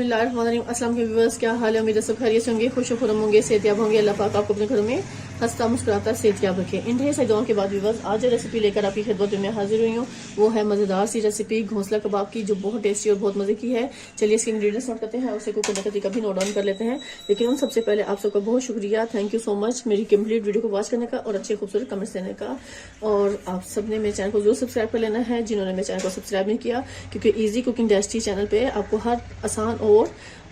बिस्मिल्लाहिर्रहमानिर्रहीम। अस्सलाम वालेकुम व्यूअर्स, क्या हाल है? उम्मीद है सब खैरियत से होंगे, खुश खुरम होंगे, सेहतयाब होंगे। अल्लाह पाक आपको अपने घरों में हंसता मुस्कुराता सेहतयाब रखे। इन ढेर सारी दुआओं के बाद व्यूअर्स, आज जो रेसिपी लेकर आपकी खिदमत में हाजिर हुई हूँ वो है मज़ेदार सी रेसिपी घोंसला कबाब की, जो बहुत टेस्टी और बहुत मजे की है। चलिए इसके इंग्रेडिएंट्स नोट करते हैं और उसे कुक करने का तरीका भी नोट डाउन कर लेते हैं। लेकिन उन सबसे पहले आप सबका बहुत शुक्रिया, थैंक यू सो मच मेरी कंप्लीट वीडियो को वॉच करने का और अच्छे खूबसूरत कमेंट्स देने का। और आप सबने मेरे चैनल को जरूर सब्सक्राइब कर लेना है जिन्होंने मेरे चैनल को सब्सक्राइब नहीं किया, क्योंकि इजी कुकिंग डेस्टी चैनल पे आपको हर आसान और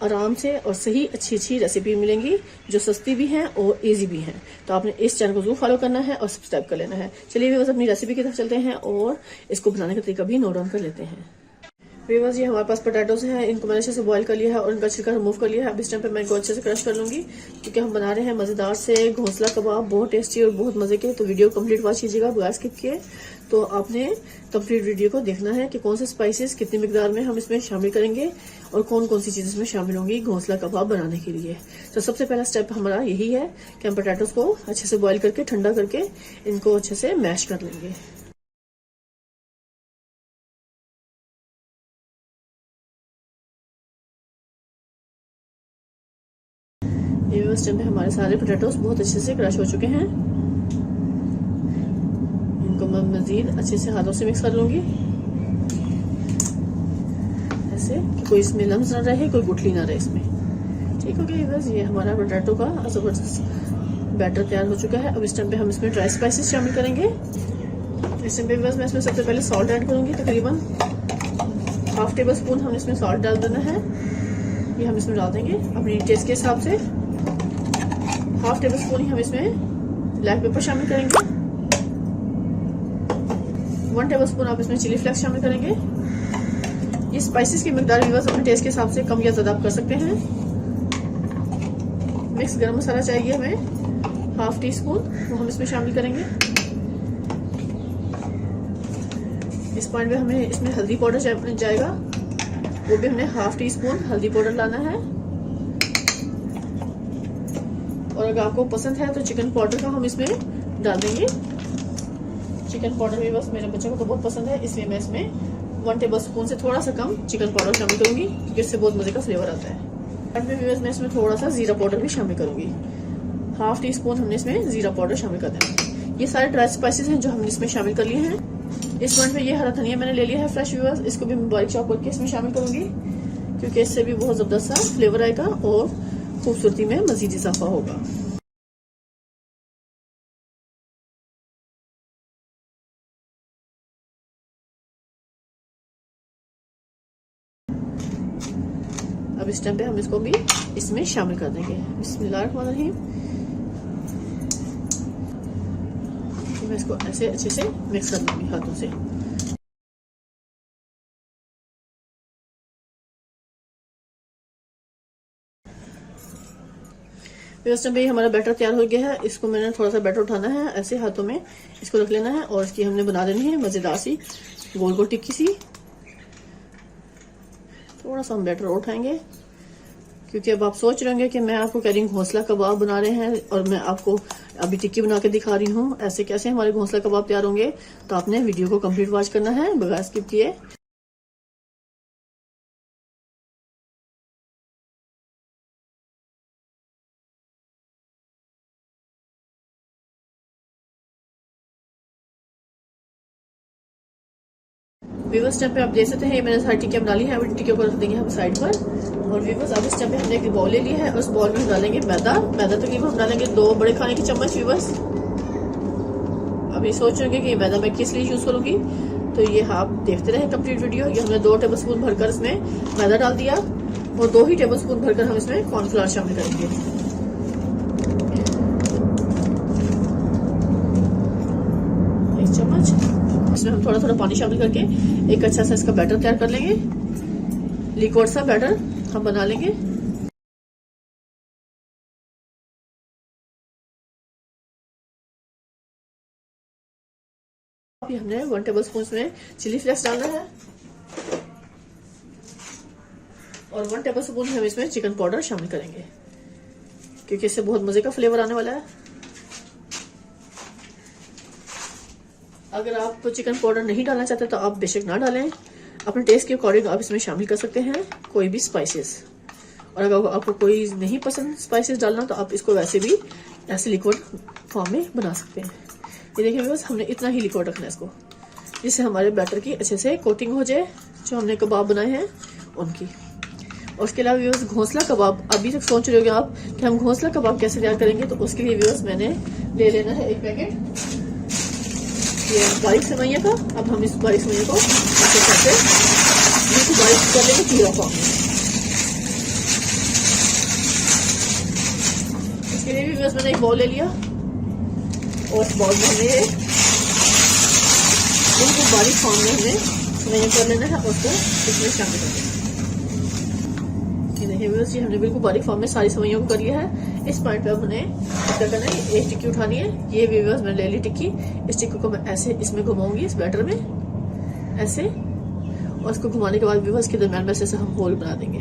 आराम से और सही अच्छी रेसिपी मिलेंगी, जो सस्ती भी हैं और इजी भी हैं। तो आपने इस चैनल को जरूर फॉलो करना है और सब्सक्राइब कर लेना है। चलिए बस अपनी रेसिपी की तरफ चलते हैं और इसको बनाने का तरीका भी नोट डाउन कर लेते हैं। व्यूअर्स, ये हमारे पास पोटैटोज हैं, इनको मैंने अच्छे से बॉईल कर लिया है और इनका छिलका रिमूव कर लिया है। अब इस टाइम पे मैं इनको अच्छे से क्रश कर लूंगी, क्योंकि हम बना रहे हैं मजेदार से घोंसला कबाब, बहुत टेस्टी और बहुत मजे के। तो वीडियो कंप्लीट वॉच कीजिएगा बगैर स्किप किए। तो आपने कंप्लीट वीडियो को देखना है कि कौन से स्पाइसेस कितनी मिकदार में हम इसमें शामिल करेंगे और कौन कौन सी चीजें इसमें शामिल होंगी घोंसला कबाब बनाने के लिए। तो सबसे पहला स्टेप हमारा यही है कि हम पोटैटोज को अच्छे से बॉईल करके ठंडा करके इनको अच्छे से मैश कर लेंगे। इस टाइम पे हमारे सारे पोटैटोज बहुत अच्छे से क्रश हो चुके हैं। इनको मैं मजीद अच्छे से हाथों से मिक्स कर लूंगी, ऐसे कि कोई इसमें लम्स ना रहे, कोई गुठली ना रहे इसमें। ठीक हो गया बस, ये हमारा पोटैटो का जबरदस्त बैटर तैयार हो चुका है। अब इस टाइम पे हम इसमें ड्राई स्पाइसेस शामिल करेंगे। इस टाइम पे बस मैं इसमें सबसे पहले सॉल्ट ऐड करूंगी, तकरीबन हाफ टेबल स्पून हमने इसमें सॉल्ट डाल देना है। ये हम इसमें डाल देंगे अपनी टेस्ट के हिसाब से। हाफ टेबल स्पून ही हम इसमें ब्लैक पेपर शामिल करेंगे। 1 टेबल स्पून आप इसमें चिली फ्लेक्स शामिल करेंगे। ये स्पाइसेस की मिकदार व्यूअर्स अपने टेस्ट के हिसाब से कम या ज्यादा आप कर सकते हैं। मिक्स गरम मसाला चाहिए हमें हाफ टी स्पून, वो हम इसमें शामिल करेंगे। इस पॉइंट पे हमें इसमें हल्दी पाउडर जाएगा, वो भी हमने हाफ टी स्पून हल्दी पाउडर लाना है। और अगर आपको पसंद है तो चिकन पाउडर का हम इसमें डाल देंगे। चिकन पाउडर भी बस मेरे बच्चों को तो बहुत पसंद है, इसलिए मैं इसमें 1 टेबल स्पून से थोड़ा सा कम चिकन पाउडर शामिल करूंगी, क्योंकि इससे बहुत मजे का फ्लेवर आता है। मैं इसमें थोड़ा सा जीरा पाउडर भी शामिल करूंगी, हाफ टी स्पून हमने इसमें जीरा पाउडर शामिल कर देना। ये सारे ड्राई स्पाइसेस हैं जो हमने इसमें शामिल कर लिए हैं। इस पॉइंट पे ये हरा धनिया मैंने ले लिया है फ्रेश व्यूअर्स, इसको भी मैं बारीक चॉप करके इसमें शामिल करूंगी, क्योंकि इससे भी बहुत जबरदस्त सा फ्लेवर आएगा और खूबसूरती में मजीद इजाफा होगा। अब इस टाइम पे हम इसको भी इसमें शामिल कर देंगे। बिस्मिल्लाहिर्रहमानिर्रहीम। मैं इसको ऐसे अच्छे से मिक्स कर दूंगी हाथों से। इस टाइम पे हमारा बैटर तैयार हो गया है। इसको मैंने थोड़ा सा बैटर उठाना है, ऐसे हाथों में इसको रख लेना है और इसकी हमने बना देनी है मजेदार सी गोल गोल टिक्की सी। थोड़ा सा हम बैटर उठाएंगे, क्योंकि अब आप सोच रहे होंगे कि मैं आपको कह रही हूँ घोंसला कबाब बना रहे हैं और मैं आपको अभी टिक्की बना के दिखा रही हूँ, ऐसे कैसे हमारे घोंसला कबाब तैयार होंगे। तो आपने वीडियो को कंप्लीट वॉच करना है बगैर स्किप किए। व्यूअर्स, टाइम पे आप देख सकते हैं ये मैंने सारी टिक्कियां बना ली है। अब टिक्कियों को रख देंगे हम साइड पर। और व्यूअर्स, अब इस टाइम पे हमने एक बाउल ले लिया है और उस बाउल में हम डालेंगे मैदा। तकरीबन हम डालेंगे 2 बड़े खाने के चम्मच व्यूअर्स। अभी सोच रहे कि ये मैदा मैं किस लिए यूज करूंगी, तो ये आप देखते रहे कंप्लीट वीडियो। ये हमने 2 टेबल स्पून भरकर इसमें मैदा डाल दिया और 2 ही टेबल स्पून भरकर हम इसमें कॉर्नफ्लावर शामिल करेंगे। एक चम्मच इसमें हम थोड़ा थोड़ा पानी शामिल करके एक अच्छा सा इसका बैटर तैयार कर लेंगे। लिक्विड सा बैटर हम बना लेंगे। अभी हमने 1 टेबल स्पून में चिली फ्लेक्स डालना है और 1 टेबल स्पून हम इसमें चिकन पाउडर शामिल करेंगे, क्योंकि इससे बहुत मजे का फ्लेवर आने वाला है। अगर आप चिकन पाउडर नहीं डालना चाहते तो आप बेशक ना डालें, अपने टेस्ट के अकॉर्डिंग आप इसमें शामिल कर सकते हैं कोई भी स्पाइसेस। और अगर आपको कोई नहीं पसंद स्पाइसेस डालना तो आप इसको वैसे भी ऐसे लिक्विड फॉर्म में बना सकते हैं। ये देखिए बस हमने इतना ही लिक्विड रखना है इसको, जिससे हमारे बैटर की अच्छे से कोटिंग हो जाए जो हमने कबाब बनाए हैं उनकी। और उसके अलावा व्यूअर्स घोंसला कबाब, अभी तक सोच रहे होंगे आप कि हम घोंसला कबाब कैसे तैयार करेंगे, तो उसके लिए व्यूअर्स मैंने ले लेना है एक पैकेट ये बारीक सेवइयां का। अब हम इस बारीक सेवइयां को अच्छे से बिल्कुल बारीक कर लेंगे चीरा फॉर्म में। इसके लिए भी व्यूअर्स मैंने एक बाउल ले लिया और इस बाउल में हमें बिल्कुल बारीक फॉर्म में हमें सेवइयां कर लेना है और उसको इसमें शामिल कर देना है। ये देखिए व्यूअर्स, ये हमने बिल्कुल बारीक फॉर्म में सारी सेवइयों को कर लिया है। इस पॉइंट पे अब हमें क्या करना है, एक टिक्की उठानी है। ये व्यूअर्स मैंने ले ली टिक्की। इस टिक्की को मैं ऐसे इसमें घुमाऊंगी इस बैटर में ऐसे, और इसको घुमाने के बाद व्यूअर्स के दरम्यान में से हम होल बना देंगे,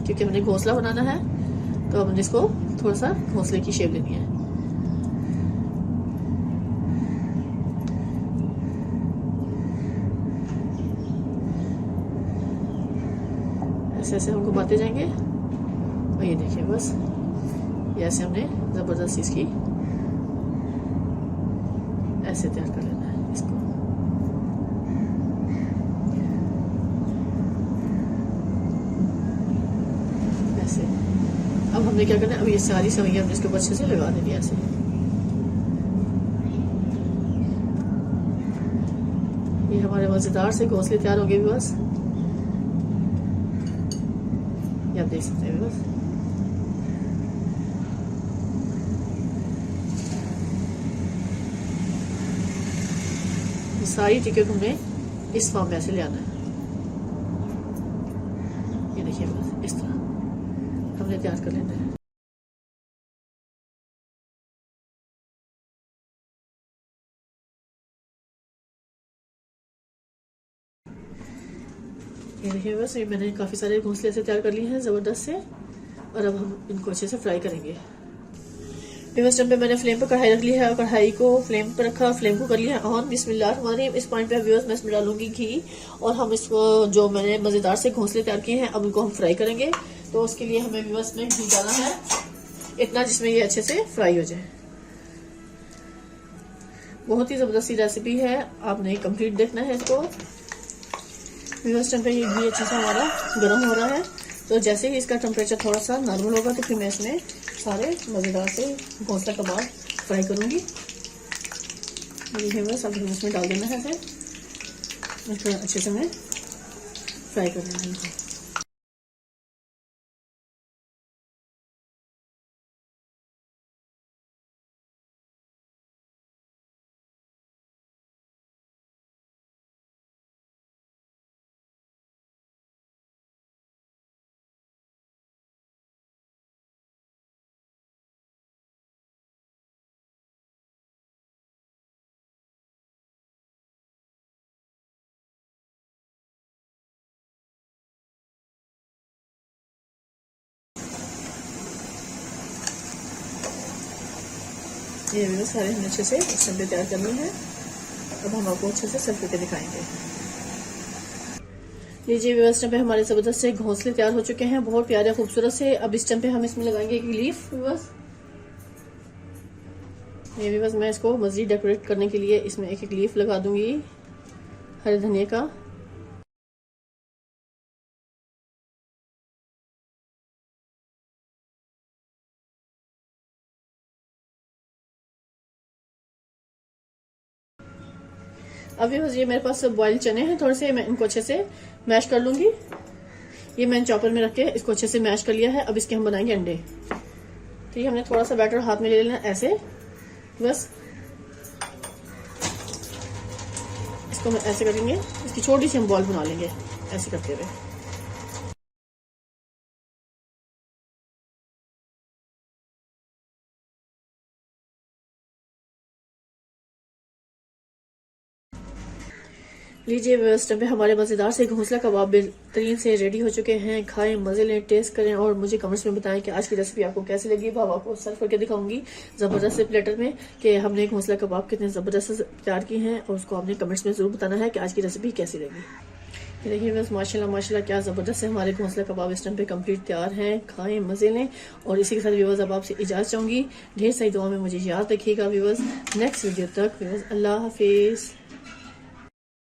क्योंकि हमने घोंसला बनाना है तो हमने इसको थोड़ा सा घोंसले की शेप देनी है। ऐसे ऐसे हम घुमाते जाएंगे और ये देखिए बस ये ऐसे हमने जबरदस्त इसकी ऐसे तैयार कर लेना है इसको। ऐसे अब हमने क्या करना है, अब ये सारी सेवइयां हमने इसके ऊपर अच्छे से लगा देनी है ऐसे। ये हमारे मजेदार से घोंसले तैयार हो गए बस, आप देख सकते हैं बस। सारी टिक्की को हमें इस फॉर्म में ऐसे ले आना है। ये देखिए बस इस तरह हमने तैयार कर लेना है। ये देखिए बस, ये मैंने काफ़ी सारे घोंसले से तैयार कर लिए हैं ज़बरदस्त से, और अब हम इनको अच्छे से फ्राई करेंगे। इस टाइम पे मैंने फ्लेम पर कढ़ाई रख ली है और कढ़ाई को फ्लेम पर रखा, फ्लेम को कर लिया ऑन। बिस्मिल्लाह। इस पॉइंट पे व्यूअर्स मैं इसमें डालूंगी घी, और हम इसको जो मैंने मज़ेदार से घोंसले तैयार किए हैं अब इनको हम फ्राई करेंगे। तो उसके लिए हमें व्यूअर्स में घी डालना है इतना जिसमें ये अच्छे से फ्राई हो जाए। बहुत ही ज़बरदस्त रेसिपी है, आपने कंप्लीट देखना है इसको। इस टाइम पे ये घी अच्छे से हमारा गर्म हो रहा है, तो जैसे ही इसका टेम्परेचर थोड़ा सा नॉर्मल होगा तो फिर मैं इसमें सारे मज़ेदार से घोंसला कबाब फ्राई करूँगी। ये बस अब इसमें डाल देना है, फिर अच्छे से मैं फ्राई कर लेना है। ये भी सारे हमने अच्छे से इस टाइम पे तैयार करनी है। अब हम आपको अच्छे से सर्व करके दिखाएंगे। लीजिए व्यवस्था पे हमारे जबरदस्त से घोंसले तैयार हो चुके हैं, बहुत प्यारे खूबसूरत से। अब इस टाइम पे हम इसमें लगाएंगे एक लीफ। बस ये भी बस मैं इसको मजीद डेकोरेट करने के लिए इसमें एक एक लीफ लगा दूंगी हरे धनिया का। अभी बस ये मेरे पास बॉइल चने हैं थोड़े से, मैं इनको अच्छे से मैश कर लूंगी। ये मैंने चॉपर में रख के इसको अच्छे से मैश कर लिया है। अब इसके हम बनाएंगे अंडे। तो ये हमने थोड़ा सा बैटर हाथ में ले लेना ऐसे, बस इसको हम ऐसे करेंगे, इसकी छोटी सी हम बॉल बना लेंगे ऐसे करते हुए। लीजिए व्यवस्था पे हमारे मज़ेदार से घोंसला कबाब बेहतरीन से रेडी हो चुके हैं। खाएं, मज़े लें, टेस्ट करें और मुझे कमेंट्स में बताएं कि आज की रेसिपी आपको कैसी लगी। अब आपको सर्व करके दिखाऊंगी ज़बरदस्त से प्लेटर में कि हमने घोंसला कबाब कितने ज़बरदस्त तैयार किए हैं, और उसको आपने कमेंट्स में ज़रूर बताना है कि आज की रेसिपी कैसी लगी। ये देखिए बस माशाल्लाह माशाल्लाह क्या ज़बरदस्त है। हमारे घोंसला कबाब इस टाइम पे कंप्लीट तैयार हैं। खाएं, मज़े लें। और इसी के साथ व्यूअर्स अब आपसे इजाज़त चाहूँगी। ढेर सारी दुआ में मुझे याद रखिएगा व्यूअर्स। नेक्स्ट वीडियो तक व्यूअर्स, अल्लाह हाफिज़।